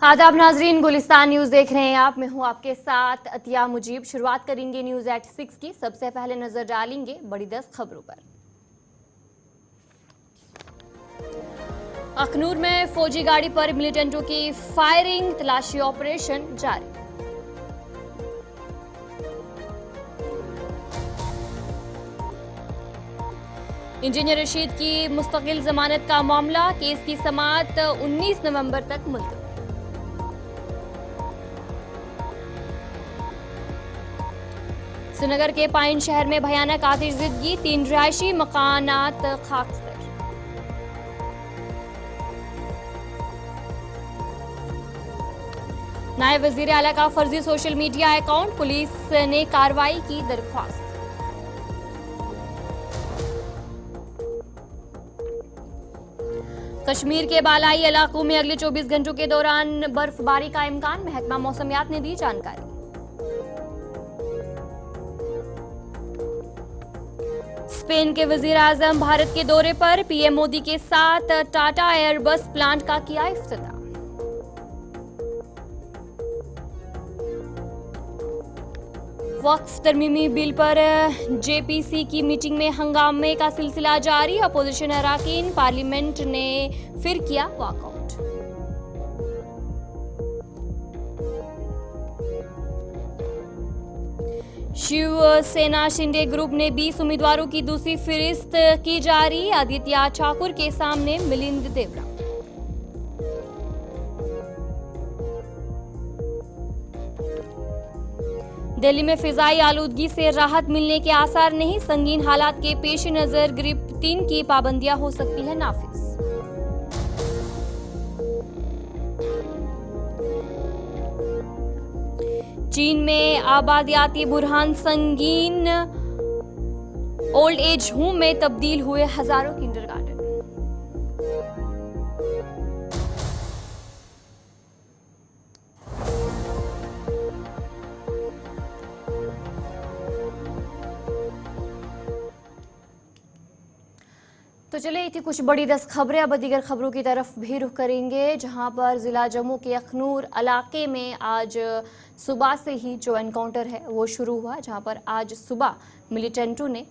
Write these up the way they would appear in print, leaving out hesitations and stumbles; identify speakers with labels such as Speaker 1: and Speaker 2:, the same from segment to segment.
Speaker 1: आदाब नाजरीन, गुलिस्तान न्यूज देख रहे हैं आप। मैं हूं आपके साथ अतिया मुजीब। शुरुआत करेंगे न्यूज एट 6 की। सबसे पहले नजर डालेंगे बड़ी 10 खबरों पर। अखनूर में फौजी गाड़ी पर मिलिटेंटों की फायरिंग, तलाशी ऑपरेशन जारी। इंजीनियर रशीद की मुस्तकिल जमानत का मामला, केस की समाअत 19 नवंबर तक मुलतवी। श्रीनगर के पाइन शहर में भयानक आतिशज़दगी, 3 रिहायशी मकानात खाकसर। नायब वजीर आला का फर्जी सोशल मीडिया अकाउंट, पुलिस ने कार्रवाई की दरख्वास्त। कश्मीर के बालाई इलाकों में अगले 24 घंटों के दौरान बर्फबारी का इम्कान, महकमा मौसमियात ने दी जानकारी। स्पेन के वजीर आजम भारत के दौरे पर, पीएम मोदी के साथ टाटा एयरबस प्लांट का किया इफ्तिताह। वक्फ तरमीमी बिल पर जेपीसी की मीटिंग में हंगामे का सिलसिला जारी, अपोजिशन अरकान पार्लियामेंट ने फिर किया वॉकआउट। शिवसेना शिंदे ग्रुप ने 20 उम्मीदवारों की दूसरी फहरिस्त की जारी, आदित्य ठाकुर के सामने मिलिंद देवरा। दिल्ली में फिजाई आलूदगी से राहत मिलने के आसार नहीं, संगीन हालात के पेश नजर ग्रुप 3 की पाबंदियां हो सकती है नाफिज। चीन में आबादियाती बुरहान, संगीन ओल्ड एज होम में तब्दील हुए हजारों किंडरगार्टन। तो चलिए, ये थी कुछ बड़ी 10 खबरें। अब दीगर खबरों की तरफ भी रुख करेंगे, जहां पर जिला जम्मू के अखनूर इलाके में आज सुबह से ही जो एनकाउंटर है वो शुरू हुआ, जहां पर आज सुबह मिलिटेंटों ने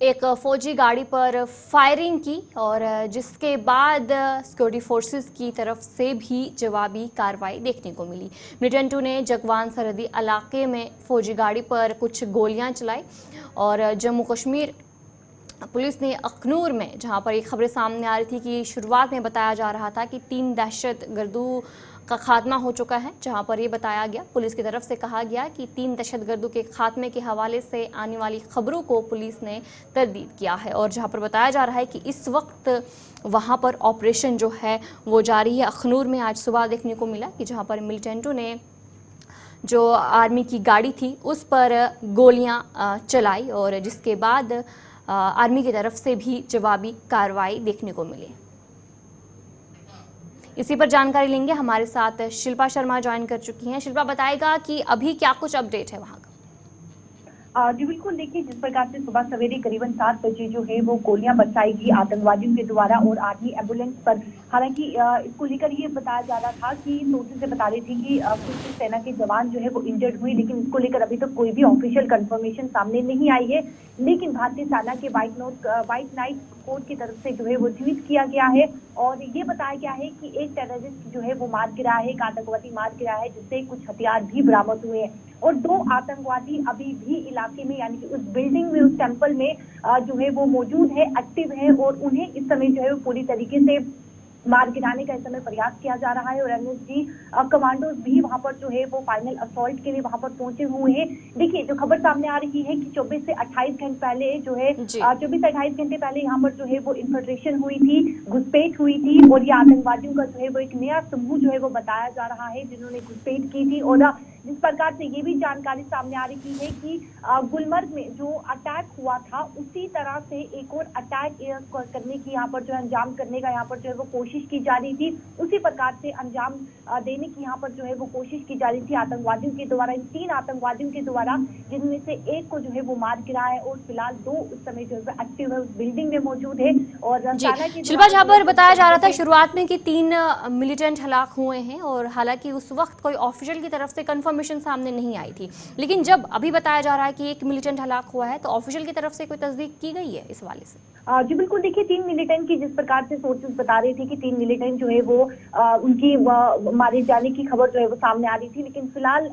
Speaker 1: एक फौजी गाड़ी पर फायरिंग की और जिसके बाद सिक्योरिटी फोर्सेस की तरफ से भी जवाबी कार्रवाई देखने को मिली। मिलिटेंटों ने जगवान सरहदी इलाके में फौजी गाड़ी पर कुछ गोलियां चलाई और जम्मू कश्मीर पुलिस ने अखनूर में, जहां पर ये खबरें सामने आ रही थी कि शुरुआत में बताया जा रहा था कि 3 दहशतगर्दों का खात्मा हो चुका है, जहां पर ये बताया गया, पुलिस की तरफ से कहा गया कि 3 दहशतगर्दों के खात्मे के हवाले से आने वाली खबरों को पुलिस ने तरदीद किया है और जहां पर बताया जा रहा है कि इस वक्त वहां पर ऑपरेशन जो है वो जारी है। अखनूर में आज सुबह देखने को मिला कि जहां पर मिलिटेंटों ने जो आर्मी की गाड़ी थी उस पर गोलियां चलाई और जिसके बाद आर्मी की तरफ से भी जवाबी कार्रवाई देखने को मिली। इसी पर जानकारी लेंगे, हमारे साथ शिल्पा शर्मा ज्वाइन कर चुकी हैं। शिल्पा, बताएगा कि अभी क्या कुछ अपडेट है वहां का?
Speaker 2: जी बिल्कुल, देखिए जिस प्रकार से सुबह सवेरे करीबन 7 बजे जो है वो गोलियां बरसाई गई आतंकवादियों के द्वारा और आर्मी एम्बुलेंस पर। हालांकि इसको लेकर ये बताया जा रहा था कि सोर्सेज से बता रही थी कि कुछ सेना के जवान जो है वो इंजर्ड हुए, लेकिन इसको लेकर अभी तक कोई भी ऑफिशियल कंफर्मेशन सामने नहीं आई है। लेकिन भारतीय सेना के व्हाइट नाइट कोड की तरफ से जो है वो ट्वीट किया गया है और ये बताया गया है कि एक टेररिस्ट जो है वो मार गिरा है, एक आतंकवादी मार गिरा है, जिससे कुछ हथियार भी बरामद हुए हैं और 2 आतंकवादी अभी भी इलाके में, यानी कि उस बिल्डिंग में, उस टेंपल में जो है वो मौजूद है, एक्टिव है और उन्हें इस समय जो है वो पूरी तरीके से मार गिराने का इस समय प्रयास किया जा रहा है और एनएसजी कमांडोज भी वहां पर जो है वो फाइनल असॉल्ट के लिए वहां पर पहुंचे हुए हैं। देखिए जो खबर सामने आ रही है कि 24 से 28 घंटे पहले जो है 24 से 28 घंटे पहले यहाँ पर जो है वो इन्फिल्ट्रेशन हुई थी, घुसपैठ हुई थी और ये आतंकवादियों का जो है वो एक नया समूह जो है वो बताया जा रहा है जिन्होंने घुसपैठ की थी और जिस प्रकार से ये भी जानकारी सामने आ रही है कि गुलमर्ग में जो अटैक हुआ था उसी तरह से एक और अटैक करने की यहाँ पर जो है अंजाम करने का यहाँ पर जो है वो कोशिश की जा रही थी। उसी प्रकार से अंजाम देने की यहाँ पर जो है वो कोशिश की जा रही थी आतंकवादियों के द्वारा, इन 3 आतंकवादियों के द्वारा, जिनमें से एक को जो है वो मार गिरा है और फिलहाल 2 उस समय जो है एक्टिव है, उस बिल्डिंग में मौजूद है। और
Speaker 1: शिल्पा, जहाँ पर बताया जा रहा था शुरुआत में कि 3 मिलिटेंट हलाक हुए हैं और हालांकि उस वक्त कोई ऑफिशियल की तरफ से कंफर्मेशन सामने नहीं आई थी, लेकिन जब अभी बताया जा रहा है कि 1 मिलिटेंट हलाक हुआ है तो ऑफिशियल की तरफ से कोई तस्दीक की गई है इस वाले से?
Speaker 2: जी बिल्कुल, देखिए 3 मिलिटेंट की जिस प्रकार से सोर्सेज बता रहे थे कि 3 मिलिटेंट जो है वो उनकी मारे जाने की खबर जो है वो सामने आ रही थी, लेकिन फिलहाल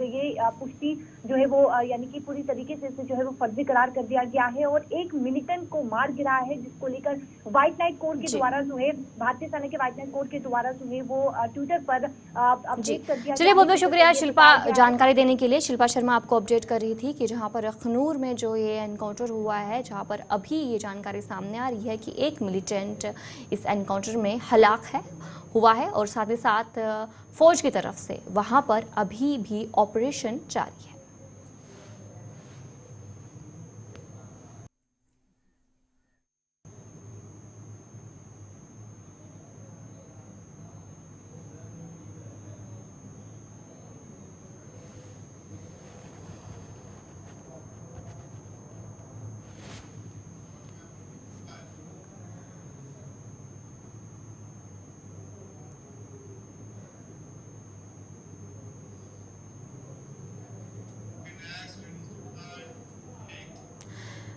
Speaker 2: ये पुष्टि जो है वो यानी कि पूरी तरीके से इसे जो है वो फर्जी करार कर दिया गया है और 1 मिलिटेंट को मार गिरा है, जिसको लेकर व्हाइट नाइट कोर के द्वारा जो है भारतीय सेना के व्हाइट नाइट कोर के द्वारा जो है वो ट्विटर पर अपडेट कर दिया।
Speaker 1: चलिए, बहुत बहुत शुक्रिया शिल्पा जानकारी देने के लिए। शिल्पा शर्मा आपको अपडेट कर रही थी कि जहां पर अखनूर में जो ये एनकाउंटर हुआ है, जहां पर अभी ये जानकारी सामने आ रही है कि 1 मिलिटेंट इस एनकाउंटर में हलाक हुआ है और साथ ही साथ फौज की तरफ से वहां पर अभी भी ऑपरेशन जारी है।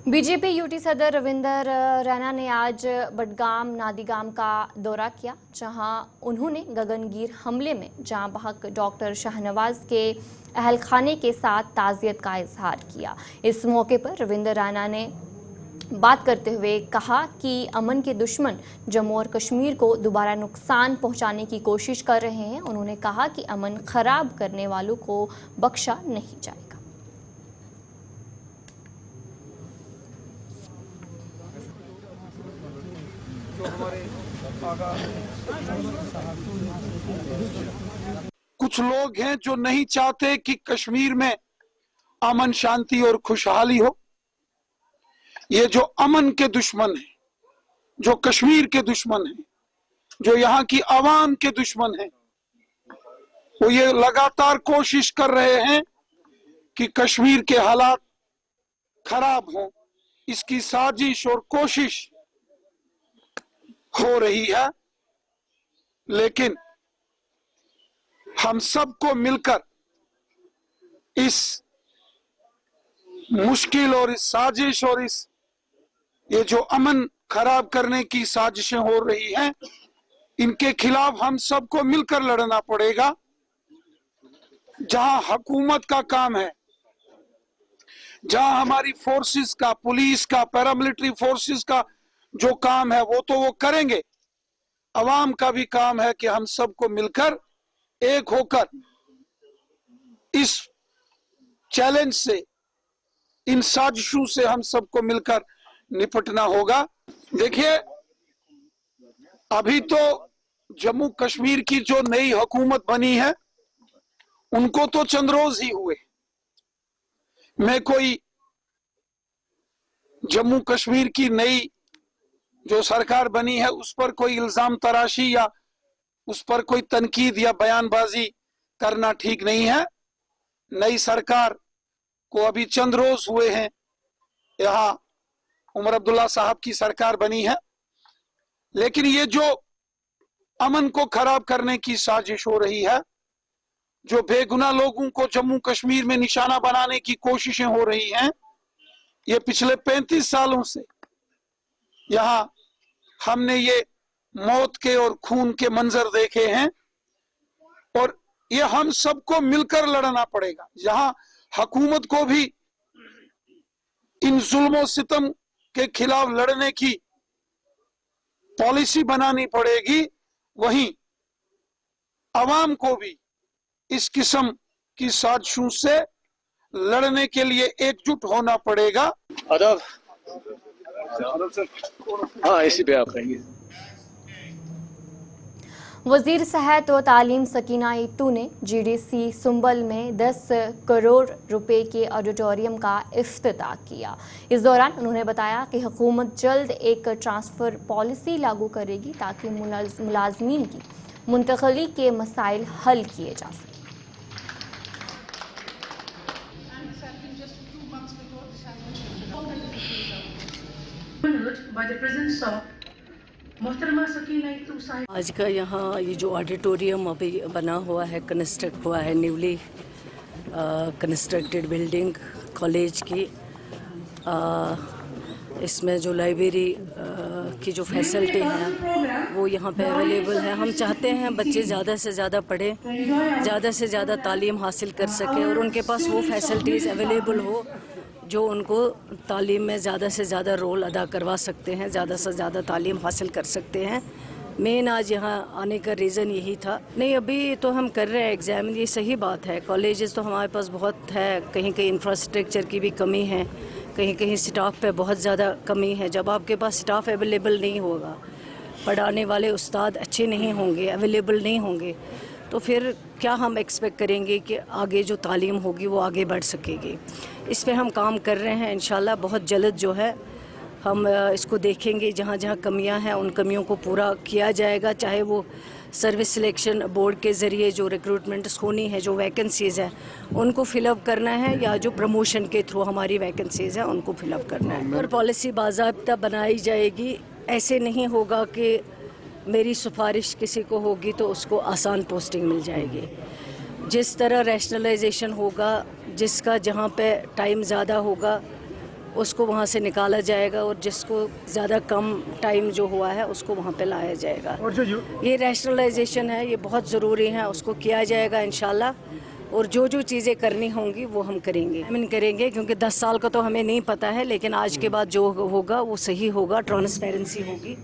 Speaker 1: बीजेपी यूटी सदर रविंदर रैना ने आज बडगाम नादीगाम का दौरा किया, जहां उन्होंने गगनगीर हमले में जाँ बहक डॉक्टर शाहनवाज के अहलखाने के साथ ताज़ियत का इजहार किया। इस मौके पर रविंदर रैना ने बात करते हुए कहा कि अमन के दुश्मन जम्मू और कश्मीर को दोबारा नुकसान पहुंचाने की कोशिश कर रहे हैं। उन्होंने कहा कि अमन खराब करने वालों को बख्शा नहीं जाएगा।
Speaker 3: कुछ लोग हैं जो नहीं चाहते कि कश्मीर में अमन शांति और खुशहाली हो। ये जो अमन के दुश्मन हैं, जो कश्मीर के दुश्मन हैं, जो यहाँ की आवाम के दुश्मन हैं, वो ये लगातार कोशिश कर रहे हैं कि कश्मीर के हालात खराब हों। इसकी साजिश और कोशिश हो रही है, लेकिन हम सबको मिलकर इस मुश्किल और इस साजिश और ये जो अमन खराब करने की साजिशें हो रही हैं, इनके खिलाफ हम सबको मिलकर लड़ना पड़ेगा। जहां हुकूमत का काम है, जहां हमारी फोर्सेस का, पुलिस का, पैरामिलिट्री फोर्सेस का जो काम है वो तो वो करेंगे। अवाम का भी काम है कि हम सबको मिलकर एक होकर इस चैलेंज से, इन साजिशों से हम सबको मिलकर निपटना होगा। देखिए, अभी तो जम्मू कश्मीर की जो नई हुकूमत बनी है उनको तो चंद रोज ही हुए। मैं कोई जम्मू कश्मीर की नई जो सरकार बनी है उस पर कोई इल्जाम तराशी या उस पर कोई तनकीद या बयानबाजी करना ठीक नहीं है। नई सरकार को अभी चंद रोज हुए हैं। यहाँ उमर अब्दुल्ला साहब की सरकार बनी है, लेकिन ये जो अमन को खराब करने की साजिश हो रही है, जो बेगुनाह लोगों को जम्मू कश्मीर में निशाना बनाने की कोशिशें हो रही हैं, ये पिछले 35 सालों से यहाँ हमने ये मौत के और खून के मंजर देखे हैं और ये हम सबको मिलकर लड़ना पड़ेगा। जहां हुकूमत को भी इन जुल्म और सितम के खिलाफ लड़ने की पॉलिसी बनानी पड़ेगी, वहीं अवाम को भी इस किस्म की साजिशों से लड़ने के लिए एकजुट होना पड़ेगा।
Speaker 4: आदाब। हाँ, इसी पे आप कहेंगे।
Speaker 1: वजीर सेहत व तालीम सकीना इत्तू ने GDC सुंबल में 10 करोड़ रुपए के ऑडिटोरियम का इफ्तिताह किया। इस दौरान उन्होंने बताया कि हुकूमत जल्द एक ट्रांसफ़र पॉलिसी लागू करेगी ताकि मुलाजमीन की मुंतकली के मसाइल हल किए जा सकें।
Speaker 4: आज का यहाँ ये जो ऑडिटोरियम अभी बना हुआ है, कंस्ट्रक्ट हुआ है, न्यूली कंस्ट्रक्टेड बिल्डिंग कॉलेज की, इसमें जो लाइब्रेरी की जो फैसिलिटी हैं वो यहाँ पे अवेलेबल है। हम चाहते हैं बच्चे ज़्यादा से ज़्यादा पढ़ें, ज़्यादा से ज़्यादा तालीम हासिल कर सकें और उनके पास वो फैसिलिटीज़ अवेलेबल हो जो उनको तालीम में ज़्यादा से ज़्यादा रोल अदा करवा सकते हैं, ज़्यादा से ज़्यादा तालीम हासिल कर सकते हैं। मेन आज यहाँ आने का रीज़न यही था। नहीं, अभी तो हम कर रहे हैं एग्ज़ाम, ये सही बात है। कॉलेजेस तो हमारे पास बहुत है, कहीं कहीं इंफ्रास्ट्रक्चर की भी कमी है, कहीं कहीं स्टाफ पे बहुत ज़्यादा कमी है। जब आपके पास स्टाफ अवेलेबल नहीं होगा, पढ़ाने वाले उस्ताद अच्छे नहीं होंगे, अवेलेबल नहीं होंगे, तो फिर क्या हम एक्सपेक्ट करेंगे कि आगे जो तालीम होगी वो आगे बढ़ सकेगी। इस पे हम काम कर रहे हैं। इंशाल्लाह बहुत जल्द जो है हम इसको देखेंगे, जहाँ जहाँ कमियां हैं उन कमियों को पूरा किया जाएगा, चाहे वो सर्विस सिलेक्शन बोर्ड के ज़रिए जो रिक्रूटमेंट्स होनी है, जो वैकेंसीज़ हैं उनको फिलअप करना है, या जो प्रमोशन के थ्रू हमारी वैकेंसीज़ हैं उनको फिलअप करना है। और पॉलिसी बाज़ाब्ता बनाई जाएगी। ऐसे नहीं होगा कि मेरी सिफारिश किसी को होगी तो उसको आसान पोस्टिंग मिल जाएगी। जिस तरह रैशनलाइजेशन होगा, जिसका जहाँ पे टाइम ज़्यादा होगा उसको वहाँ से निकाला जाएगा और जिसको ज़्यादा कम टाइम जो हुआ है उसको वहाँ पे लाया जाएगा। और जो ये रैशनलाइजेशन है ये बहुत ज़रूरी है, उसको किया जाएगा इंशाल्लाह। और जो जो चीज़ें करनी होंगी वो हम करेंगे क्योंकि 10 साल का तो हमें नहीं पता है, लेकिन आज के बाद जो होगा वो सही होगा, ट्रांसपेरेंसी होगी।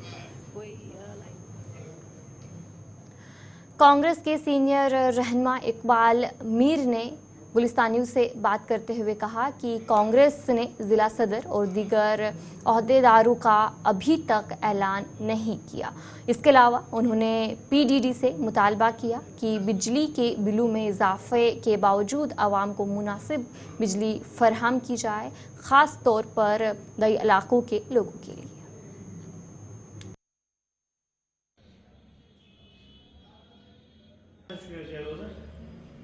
Speaker 1: कांग्रेस के सीनियर रहनुमा इकबाल मीर ने गुलिस्तान न्यूज़ से बात करते हुए कहा कि कांग्रेस ने ज़िला सदर और दीगर अहदेदारों का अभी तक ऐलान नहीं किया। इसके अलावा उन्होंने PDD से मुतालबा किया कि बिजली के बिलों में इजाफे के बावजूद आवाम को मुनासिब बिजली फराहम की जाए, ख़ास तौर पर कई इलाकों के लोगों के लिए।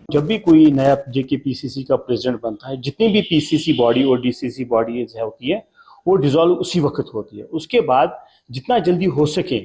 Speaker 5: जब भी कोई नया JK-PCC का प्रेसिडेंट बनता है, जितनी भी PCC बॉडी और DCC बॉडी होती है वो डिसॉल्व उसी वक्त होती है। उसके बाद जितना जल्दी हो सके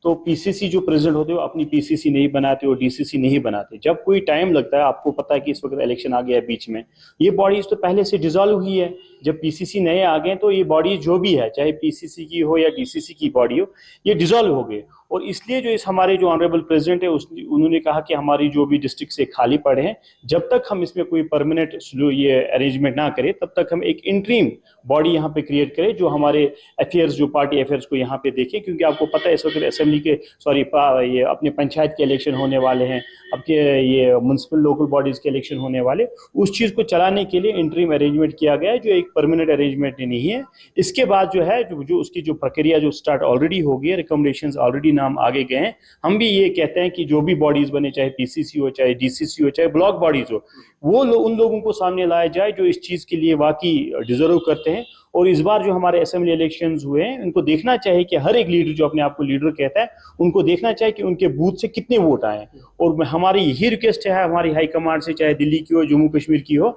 Speaker 5: तो PCC जो प्रेसिडेंट होते हैं वो अपनी PCC नहीं बनाते और DCC नहीं बनाते। जब कोई टाइम लगता है, आपको पता है कि इस वक्त इलेक्शन आ गया है बीच में, ये बॉडीज तो पहले से डिसॉल्व हुई है। जब PCC नए आ गए तो ये बॉडी जो भी है, चाहे PCC की हो या DCC की बॉडी हो, ये डिसॉल्व हो गए। और इसलिए जो हमारे जो ऑनरेबल प्रेसिडेंट है उन्होंने कहा कि हमारी जो भी डिस्ट्रिक्ट से खाली पड़े हैं, जब तक हम इसमें कोई परमानेंट ये अरेंजमेंट ना करें तब तक हम एक इंटरिम बॉडी यहाँ पे क्रिएट करें जो हमारे अफेयर्स, जो पार्टी अफेयर्स को यहाँ पे देखें। क्योंकि आपको पता है इस वक्त असेंबली के ये अपने पंचायत के इलेक्शन होने वाले हैं, आपके ये म्युनिसिपल लोकल बॉडीज के इलेक्शन होने वाले, उस चीज़ को चलाने के लिए इंटरिम अरेंजमेंट किया गया है जो एक परमानेंट अरेंजमेंट नहीं है। इसके बाद जो है जो उसकी जो प्रक्रिया जो स्टार्ट ऑलरेडी हो गई है, रिकमेंडेशंस ऑलरेडी नाम आगे गए हैं। हम भी ये कहते हैं कि जो भी बॉडीज बने, चाहे PCC हो, चाहे DCC हो, चाहे ब्लॉक बॉडीज हो, वो उन लोगों को सामने लाया जाए जो इस चीज के लिए वाकई डिजर्व करते हैं। और इस बार जो हमारे असेंबली इलेक्शंस हुए हैं, उनको देखना चाहिए कि हर एक लीडर जो अपने आप को लीडर कहता है, उनको देखना चाहिए कि उनके बूथ से कितने वोट आए। और हमारी यही रिक्वेस्ट है हमारी हाई कमांड से, चाहे दिल्ली की हो, जम्मू कश्मीर की हो,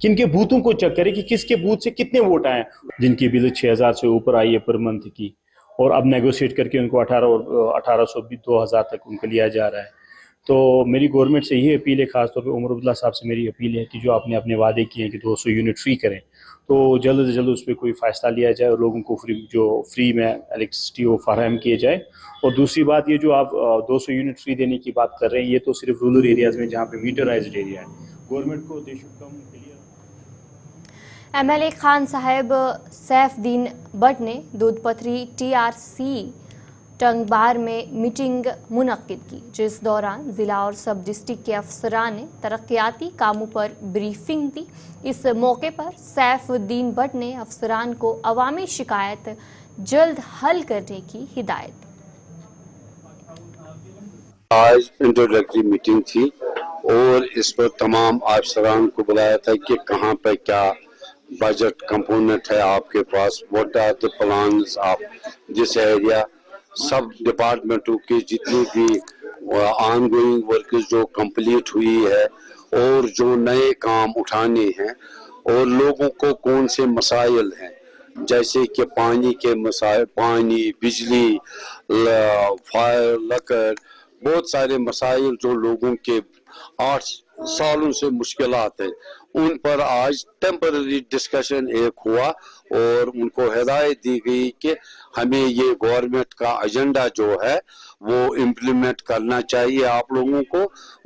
Speaker 5: कि इनके बूथों को चेक करें कि किसके बूथ से कितने वोट आए। जिनकी बिल 6000 से ऊपर आई है पर मंथ की, और अब नेगोशिएट करके उनको 1800 2000 तक उनको लिया जा रहा है। तो मेरी गवर्नमेंट से यही अपील है, खासतौर पे उमर अब्दुल्ला साहब से मेरी अपील है कि जो आपने अपने वादे किए हैं कि 200 यूनिट फ्री करें, तो जल्द से जल्द उस पर कोई फैसला लिया जाए और लोगों को फ्री में इलेक्ट्रिसिटी वो फराहम किए जाए। और दूसरी बात, ये जो आप 200 यूनिट फ्री देने की बात कर रहे हैं, ये तो सिर्फ रूरल एरियाज़ में जहाँ पे मीटराइज्ड एरिया है। गवर्नमेंट को they should come clear.
Speaker 1: MLA Khan साहब सैफुद्दीन बट ने दूधपथरी TRC टंगबार में मीटिंग मुनक्किद की, जिस दौरान ज़िला और सब डिस्ट्रिक्ट के अफसरान ने तरक्याती कामों पर ब्रीफिंग दी। इस मौके पर सैफुद्दीन बट ने अफसरान को अवामी शिकायत जल्द हल करने की हिदायत दी।
Speaker 6: आज इंट्रोडक्टरी मीटिंग थी और इस पर तमाम अफसरान को बुलाया था कि कहाँ पे क्या बजट कंपोनेंट है आपके पास, what are the plans of this area. सब डिपार्टमेंटों की जितनी भी ऑनगोइंग वर्क जो कंप्लीट हुई है और जो नए काम उठाने हैं और लोगों को कौन से मसाइल हैं, जैसे कि पानी के मसाइल, पानी, बिजली, फायर, लकड़, बहुत सारे मसाइल जो लोगों के 8 सालों से मुश्किलात है, उन पर आज टेम्पररी डिस्कशन एक हुआ और उनको हिदायत दी गई कि हमें ये गवर्नमेंट का एजेंडा जो है वो इम्प्लीमेंट करना चाहिए आप लोगों को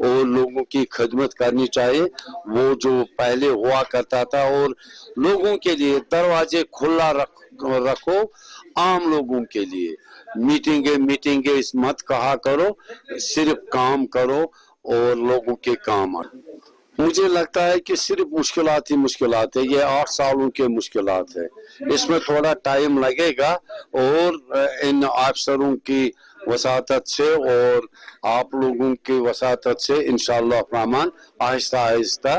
Speaker 6: और लोगों की खिदमत करनी चाहिए, वो जो पहले हुआ करता था। और लोगों के लिए दरवाजे खुला रखो, आम लोगों के लिए मीटिंगे इस मत कहा करो, सिर्फ काम करो और लोगों के काम आए। मुझे लगता है कि सिर्फ मुश्किलात ही मुश्किलात है, ये 8 सालों के मुश्किलात है, इसमें थोड़ा टाइम लगेगा और इन अफसरों की वसातत से और आप लोगों की वसातत से इंशाअल्लाह रहमान आहिस्ता आहिस्ता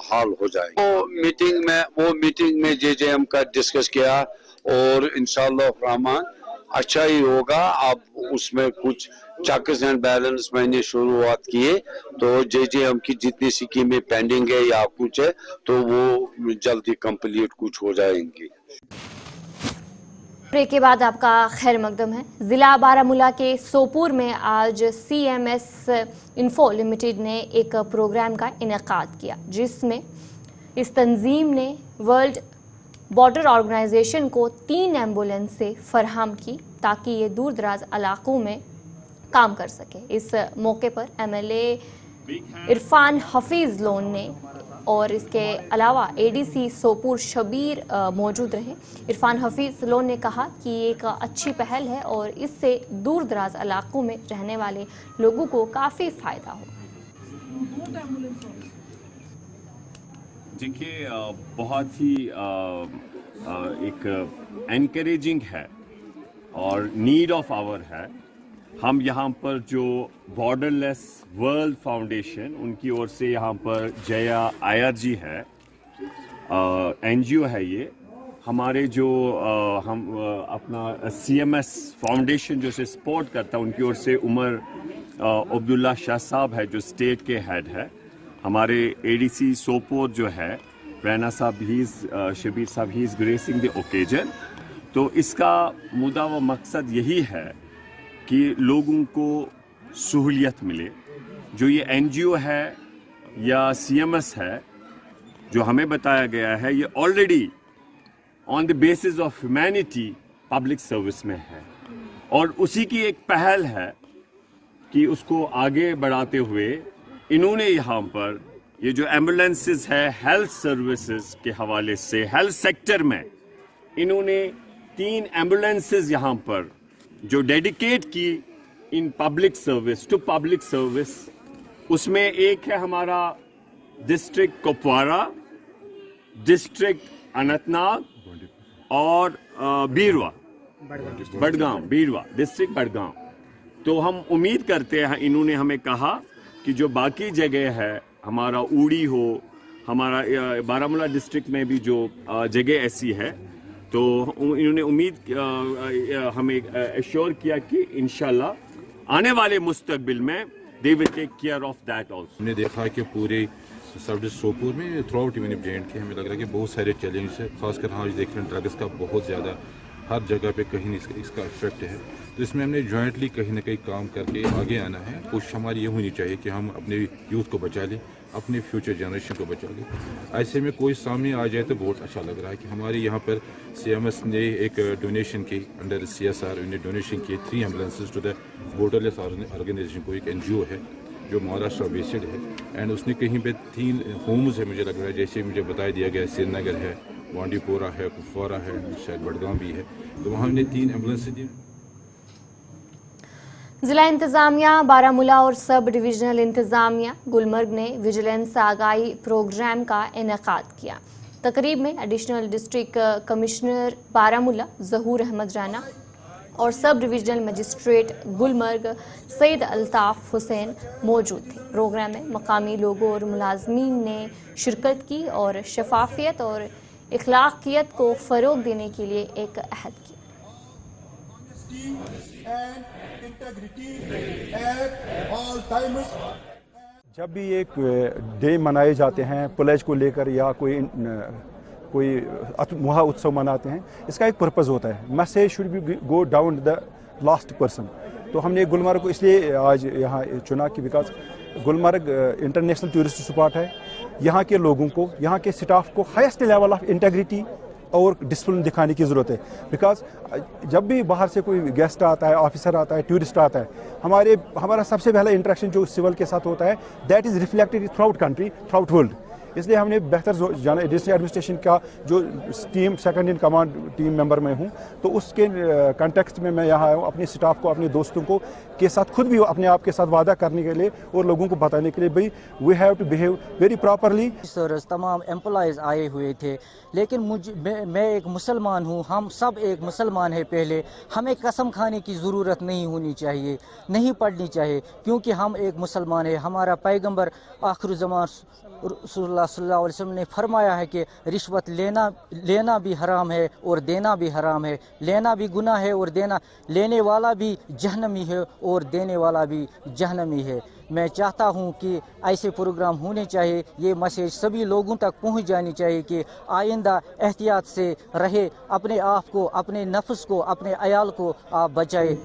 Speaker 6: हल हो जाएगा। वो मीटिंग में JJM का डिस्कस किया और इंशाअल्लाह रहमान अच्छा ही होगा। अब उसमें कुछ चेक्स एंड बैलेंस मैंने शुरुआत किए, तो JJM की जितनी स्कीमें पेंडिंग है या कुछ है तो वो जल्दी कंप्लीट कुछ हो जाएंगी।
Speaker 1: ब्रेक के बाद आपका खैर मकदम है। जिला बारामूला के सोपुर में आज CMS इन्फो लिमिटेड ने एक प्रोग्राम का इनेकाद किया, जिसमें इस तंजीम ने वर्ल्ड बॉर्डर ऑर्गेनाइजेशन को 3 एम्बुलेंसें फराहम की ताकि ये दूर दराज इलाकों में काम कर सके। इस मौके पर MLA इरफान हफीज़ लोन ने और इसके अलावा ADC सोपुर शबीर मौजूद रहे। इरफान हफीज़ लोन ने कहा कि ये एक अच्छी पहल है और इससे दूर दराज इलाकों में रहने वाले लोगों को काफ़ी फ़ायदा हो।
Speaker 7: देखिए, बहुत ही एक एनकरेजिंग है और नीड ऑफ आवर है। हम यहाँ पर जो बॉर्डरलेस वर्ल्ड फाउंडेशन, उनकी ओर से यहाँ पर जया IRG है, NGO है ये, हमारे जो हम अपना CMS फाउंडेशन जो से सपोर्ट करता है, उनकी ओर से उमर अब्दुल्ला शाह साहब है जो स्टेट के हेड है। हमारे ADC सोपोर जो है रैना साहब, शबीर साहब, he is gracing the occasion. तो इसका मुद्दा व मकसद यही है कि लोगों को सहूलियत मिले। जो ये NGO है या CMS है जो हमें बताया गया है, ये already on the basis of humanity public service में है और उसी की एक पहल है कि उसको आगे बढ़ाते हुए इन्होंने यहाँ पर ये जो एम्बुलेंसेस है हेल्थ सर्विसेज के हवाले से, हेल्थ सेक्टर में इन्होंने 3 एम्बुलेंसेस यहाँ पर जो डेडिकेट की इन public service to public service. उसमें एक है हमारा डिस्ट्रिक्ट कुपवारा, डिस्ट्रिक्ट अनंतनाग और बड़गांव, डिस्ट्रिक्ट बड़गांव। तो हम उम्मीद करते हैं, इन्होंने हमें कहा कि जो बाकी जगह है, हमारा उड़ी हो, हमारा बारामूला डिस्ट्रिक्ट में भी जो जगह ऐसी है, तो इन्होंने उम्मीद हमें एश्योर किया कि इंशाल्लाह आने वाले मुस्तकबिल में they will take care of that also.
Speaker 8: हमने देखा कि पूरे सब डिस्ट्रिक्ट सोपुर में थ्रू आउट इवन J&K हमें लग रहा है कि बहुत सारे चैलेंज है, खासकर हाँ देख रहे हैं ड्रग्स का बहुत ज़्यादा हर जगह पे कहीं इसका इफेक्ट है। तो इसमें हमने जॉइंटली कहीं ना कहीं काम करके आगे आना है। कोशिश हमारी ये होनी चाहिए कि हम अपने यूथ को बचा लें, अपने फ्यूचर जनरेशन को बचा लें। ऐसे में कोई सामने आ जाए तो बहुत अच्छा लग रहा है कि हमारे यहाँ पर CMS ने एक डोनेशन की, अंडर CSR उन्हें डोनेशन की 3 ambulances to the borderless organisation, को एक NGO है जो महाराष्ट्र बेस्ड है एंड उसने कहीं पे 3 होम्स है, मुझे लग रहा है जैसे मुझे बता दिया गया, श्रीनगर है, बांडीपोरा है, कुपवारा है, शायद बड़गांव भी है, तो वहाँ हमने 3 एम्बुलेंस दी।
Speaker 1: जिला इंतजामिया बारामूला और सब डिविजनल इंतजामिया गुलमर्ग ने विजिलेंस आगाही प्रोग्राम का इनेकाद किया। तकरीब में एडिशनल डिस्ट्रिक्ट कमिश्नर बारामूला ज़हूर अहमद राना, और sub divisional magistrate Gulmarg Syed Altaf Hussain मौजूद थे। प्रोग्राम में मकामी लोगों और मुलाजमीन ने शिरकत की और शफाफियत और इखलाकियत को फ़रोग देने के लिए एक अहद किया।
Speaker 9: जब भी एक डे मनाए जाते हैं प्लेज को लेकर या कोई महा उत्सव मनाते हैं, इसका एक पर्पज़ होता है, message should be go down the last person. तो हमने गुलमर्ग को इसलिए आज यहाँ चुना कि because Gulmarg international tourist spot है। यहाँ के लोगों को, यहाँ के स्टाफ को हाईएस्ट लेवल ऑफ इंटेग्रिटी और डिसिप्लिन दिखाने की ज़रूरत है। बिकॉज जब भी बाहर से कोई गेस्ट आता है, ऑफिसर आता है, टूरिस्ट आता है, हमारा सबसे पहला इंटरेक्शन जो सिविल के साथ होता है, that is reflected through out country, through out world. इसलिए हमने बेहतर जाना, डिस्ट्रिक्ट एडमिनिस्ट्रेशन का जो team second in command team member में हूँ, तो उसके कंटेक्स्ट में मैं यहाँ आया हूँ अपने स्टाफ को, अपने दोस्तों को के साथ, खुद भी अपने आप के साथ वादा करने के लिए और लोगों को बताने के लिए भाई we have to behave very properly.
Speaker 10: तमाम एम्प्लॉयज़ आए हुए थे, लेकिन मैं एक मुसलमान हूँ, हम सब एक मुसलमान है। पहले हमें कसम खाने की ज़रूरत नहीं होनी चाहिए, नहीं पढ़नी चाहिए, क्योंकि हम एक मुसलमान है। हमारा पैगंबर आखिर ज़मान रसूलुल्लाह सल्लल्लाहु अलैहि वसल्लम ने फरमाया है कि रिश्वत लेना भी हराम है और देना भी हराम है। लेना भी गुनाह है और लेने वाला भी जहन्नमी है और देने वाला भी जहन्नमी है। मैं चाहता हूं कि ऐसे प्रोग्राम होने चाहिए, ये मैसेज सभी लोगों तक पहुंच जानी चाहिए कि आइंदा एहतियात से रहे, अपने आप को, अपने नफ्स को, अपने अयाल को आप बचाए।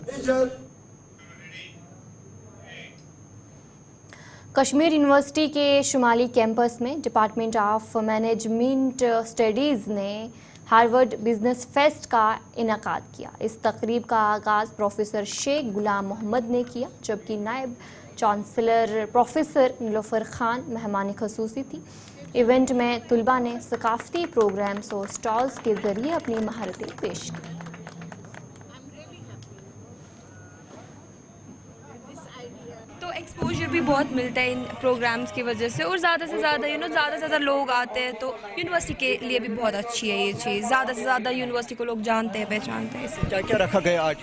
Speaker 1: कश्मीर यूनिवर्सिटी के शुमाली कैंपस में डिपार्टमेंट ऑफ मैनेजमेंट स्टडीज़ ने हार्वर्ड बिजनेस फेस्ट का इनेकाद किया। इस तकरीब का आगाज़ प्रोफेसर शेख गुलाम मोहम्मद ने किया, जबकि नायब चांसलर प्रोफेसर नीलोफर खान मेहमान ख़ुसूसी थी। इवेंट में तुलबा ने सकाफ़ती प्रोग्राम्स और स्टॉल्स के ज़रिए अपनी महारतें पेश की।
Speaker 11: एक्सपोजर भी बहुत मिलता है इन प्रोग्राम्स की वजह से, और ज़्यादा से ज़्यादा ज़्यादा से ज़्यादा लोग आते हैं, तो यूनिवर्सिटी के लिए भी बहुत अच्छी है ये चीज़। ज़्यादा से ज़्यादा यूनिवर्सिटी को लोग जानते हैं, पहचानते हैं।
Speaker 12: क्या क्या रखा गया आज?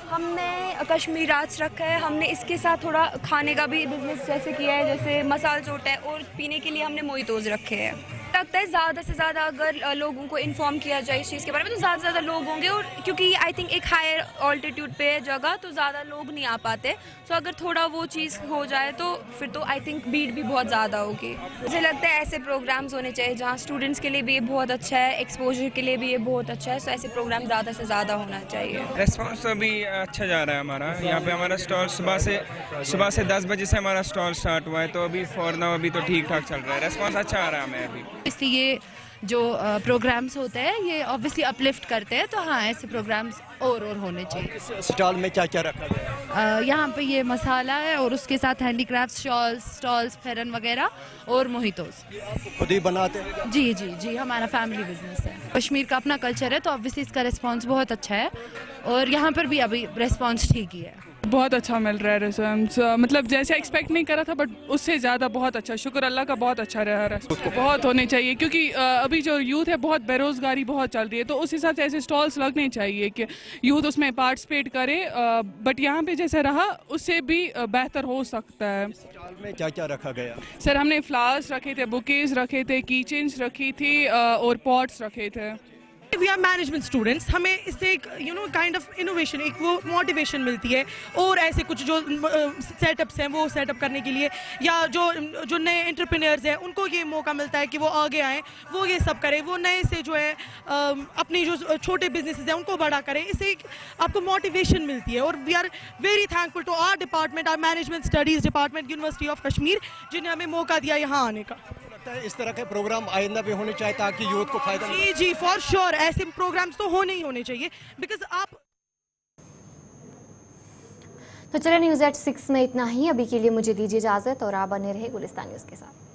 Speaker 11: हमने कश्मीर राज रखा है, हमने इसके साथ थोड़ा खाने का भी बिजनेस जैसे किया है, जैसे मसाल चोट है, और पीने के लिए हमने मोहितोज रखे हैं। लगता है ज़्यादा से ज़्यादा अगर लोगों को इन्फॉर्म किया जाए इस चीज़ के बारे में, तो ज़्यादा से ज़्यादा लोग होंगे, और क्योंकि आई थिंक एक हायर ऑल्टीट्यूड पे जगह, तो ज़्यादा लोग नहीं आ पाते। सो अगर थोड़ा वो चीज़ हो जाए तो फिर तो आई थिंक भीड़ भी बहुत ज़्यादा होगी। मुझे लगता है ऐसे प्रोग्राम्स होने चाहिए जहाँ स्टूडेंट्स के लिए भी ये बहुत अच्छा है, एक्सपोजर के लिए भी ये बहुत अच्छा है। सो ऐसे प्रोग्राम ज़्यादा से ज़्यादा होना चाहिए।
Speaker 13: रेस्पॉन्स तो अभी अच्छा जा रहा है हमारा। यहाँ पे हमारा स्टॉल सुबह से 10 बजे से हमारा स्टॉल स्टार्ट हुआ है, तो अभी फॉर नाउ अभी तो ठीक ठाक चल रहा है, रेस्पॉन्स अच्छा आ रहा है हमें अभी।
Speaker 14: इसलिए जो प्रोग्राम्स होते हैं ये ऑब्वियसली अपलिफ्ट करते हैं, तो हाँ ऐसे प्रोग्राम्स और होने चाहिए।
Speaker 12: स्टॉल में क्या क्या रखा गया?
Speaker 14: यहाँ पे ये मसाला है और उसके साथ हैंडीक्राफ्ट स्टॉल्स फेरन वगैरह और मोहितोस।
Speaker 12: खुद ही बनाते हैं?
Speaker 14: जी हमारा फैमिली बिजनेस है। कश्मीर का अपना कल्चर है, तो ऑब्वियसली इसका रिस्पॉन्स बहुत अच्छा है, और यहाँ पर भी अभी रिस्पॉन्स ठीक ही है।
Speaker 15: बहुत अच्छा मिल रहा है रिस्पॉन्स, मतलब जैसे एक्सपेक्ट नहीं करा था, बट उससे ज़्यादा बहुत अच्छा, शुक्र अल्लाह का, बहुत अच्छा रहा है। बहुत होने चाहिए, क्योंकि अभी जो यूथ है बहुत बेरोज़गारी बहुत चल रही है, तो उस हिसाब से ऐसे स्टॉल्स लगने चाहिए कि यूथ उसमें पार्टिसिपेट करे। बट यहाँ पे जैसे रहा उससे भी बेहतर हो सकता है।
Speaker 12: स्टॉल में क्या क्या रखा गया?
Speaker 15: सर हमने फ्लावर्स रखे थे, बुकेज रखे थे, की चेन्स रखी थी और पॉट्स रखे थे।
Speaker 16: वी आर मैनेजमेंट स्टूडेंट्स, हमें इससे एक काइंड ऑफ इनोवेशन, एक वो मोटिवेशन मिलती है, और ऐसे कुछ जो सेटअप्स हैं वो सेटअप करने के लिए, या जो नए एंटरप्रेन्योर्स हैं उनको ये मौका मिलता है कि वो आगे आएँ, वो ये सब करें, वो नए से जो है अपनी जो छोटे बिजनेसेस हैं उनको बड़ा करें। इससे एक आपको मोटिवेशन मिलती है, और we are very thankful to our department, our management studies department, university of Kashmir, जिन्हें हमें मौका दिया यहाँ आने का।
Speaker 12: इस तरह के प्रोग्राम आइंदा भी होने चाहिए ताकि यूथ को फायदा मिले।
Speaker 16: जी फॉर श्योर, ऐसे प्रोग्राम्स तो होने ही होने चाहिए, बिकॉज आप।
Speaker 1: तो चलिए न्यूज़ एट 6 में इतना ही। अभी के लिए मुझे दीजिए इजाज़त, और आप बने रहे गुलिस्तान न्यूज़ के साथ।